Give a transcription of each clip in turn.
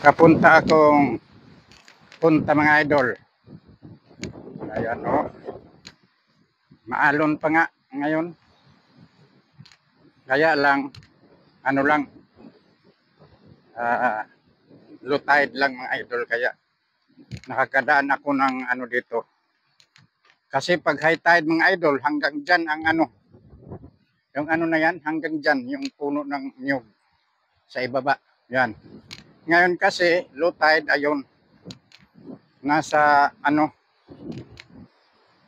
Nakapunta akong punta mga idol. Ayan o. Maalon pa nga ngayon. Kaya lang, ano lang, low tide lang mga idol. Kaya nakakadaan ako ng ano dito. Kasi pag high tide mga idol, hanggang dyan ang ano. Yung ano na yan, hanggang dyan, yung puno ng niyog sa ibaba. Yan. Ngayon kasi, low tide, ayun. Nasa ano,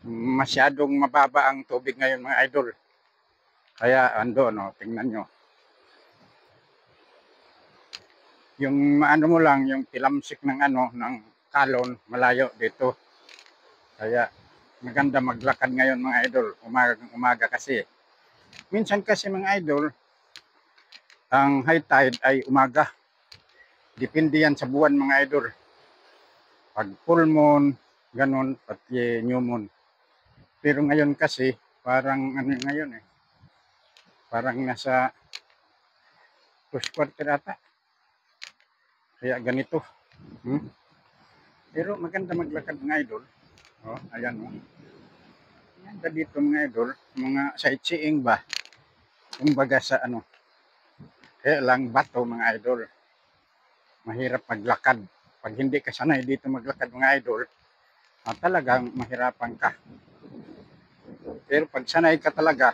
masyadong mababa ang tubig ngayon mga idol. Kaya ando no, tingnan nyo. Yung ano mo lang, yung tilamsik ng ano, ng kalon, malayo dito. Kaya maganda maglakad ngayon mga idol, umaga kasi. Minsan kasi mga idol, ang high tide ay umaga. Depende yan sa buwan mga idol. Pag full moon, ganun, pati new moon. Pero ngayon kasi, parang ano ngayon eh. Parang nasa first quarter ata. Kaya ganito. Pero maganda maglakad mga idol. Oh, ayan mo. Maganda dito mga idol. Mga sightseeing ba? Kumbaga sa ano. Kaya lang bato mga idol. Mahirap maglakad. Pag hindi ka sanay dito maglakad mga idol, talagang mahirapan ka. Pero pag sanay ka talaga,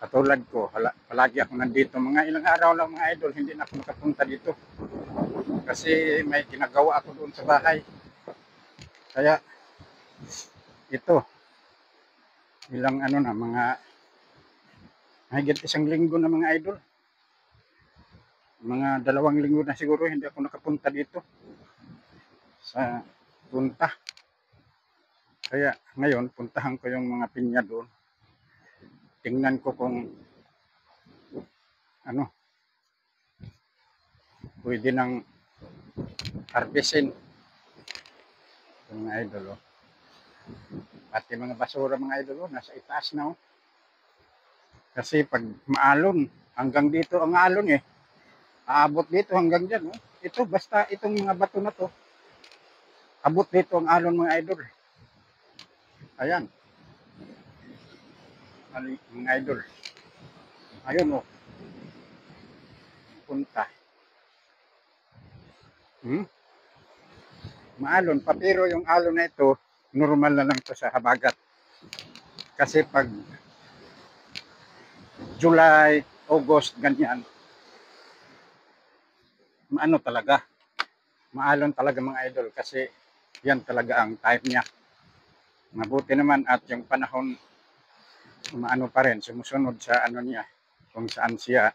katulad ko, palagi ako nandito. Mga ilang araw lang mga idol, hindi na ako nakapunta dito. Kasi may ginagawa ako doon sa bahay. Kaya, ito, ilang ano na, mga higit isang linggo na mga idol. Mga 2 linggo na siguro, hindi ako nakapunta dito sa punta. Kaya ngayon, puntahan ko yung mga pinya doon. Tingnan ko kung ano, pwede nang harvestin. Mga idol, oh. Pati mga basura mga idol, oh, nasa itaas na, oh. Kasi pag maalon, hanggang dito ang alon eh. Aabot dito hanggang dyan, oh. Ito, basta itong mga bato na to, abot dito ang alon mga idol. Ayan. Mga idol. Ayun, oh. Punta. Maalon pa, pero yung alon na ito, normal na lang to sa habagat. Kasi pag July, August, ganyan, maano talaga, maalon talaga mga idol kasi yan talaga ang time niya. Mabuti naman at yung panahon, maano pa rin, sumusunod sa ano niya, kung saan siya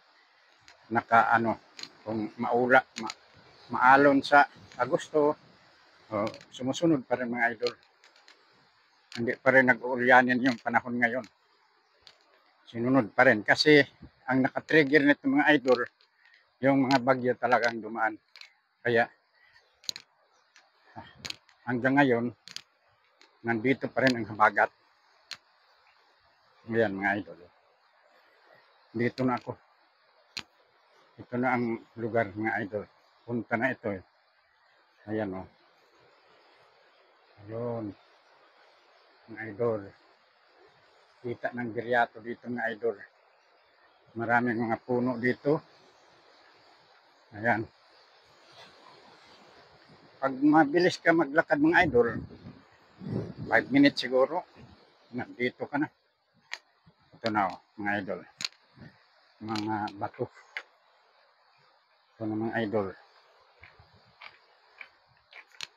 nakaano, kung maalon sa Agosto, sumusunod pa rin mga idol. Hindi pa rin nag-uulyanin yung panahon ngayon. Sinunod pa rin kasi ang nakatrigger nito mga idol, yung mga bagyo talagang dumaan. Kaya hanggang ngayon, nandito pa rin ang habagat. Ayan mga idol. Dito na ako. Ito na ang lugar mga idol. Punta na ito. Ayan o. Ayun. Mga idol. Kita ng Viriato dito mga idol. Maraming mga puno dito. Ayan. Pag mabilis ka maglakad mga idol, 5 minutes siguro, nandito ka na. Ito na o, mga idol. Mga bato. Ito na mga idol.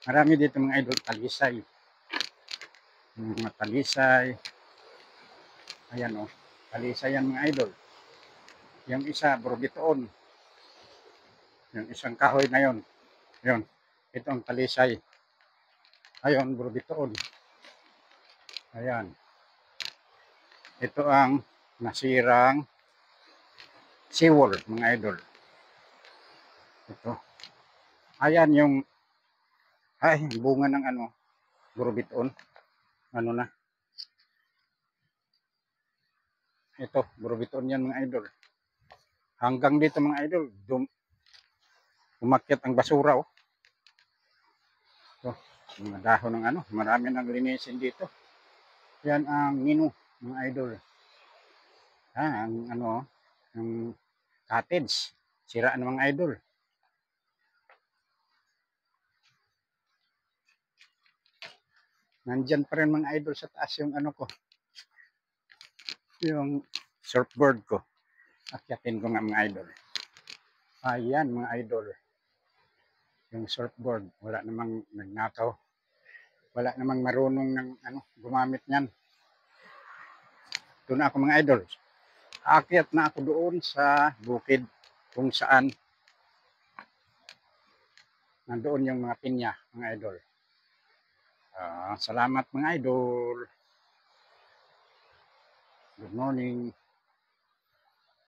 Marami dito mga idol, talisay. Mga talisay. Ayan o, talisay yan mga idol. Yung isa, burbitoon. Yung isang kahoy na yon. Yun, ito ang talisay. Ayun, burbitoon. Ayan. Ito ang nasirang seawall mga idol. Ito. Ayan yung bunga ng ano, burbitoon. Ano na. Ito, burbitoon yan mga idol. Hanggang dito mga idol, umakyat ang basura, oh. So, mga dahon ng ano, marami nang linisin dito. Yan ang menu, mga idol. Ang ano, yung cottage. Siraan ng mga idol. Nandyan pa rin mga idol sa taas yung ano ko. Yung surfboard ko. Akyatin ko nga mga idol. Ayan mga idol. Yung surfboard. Wala namang nagnakaw. Wala namang marunong ng ano, gumamit niyan. Doon ako mga idol. Aakyat na ako doon sa bukid kung saan nandoon yung mga pinya mga idol. Salamat mga idol. Good morning.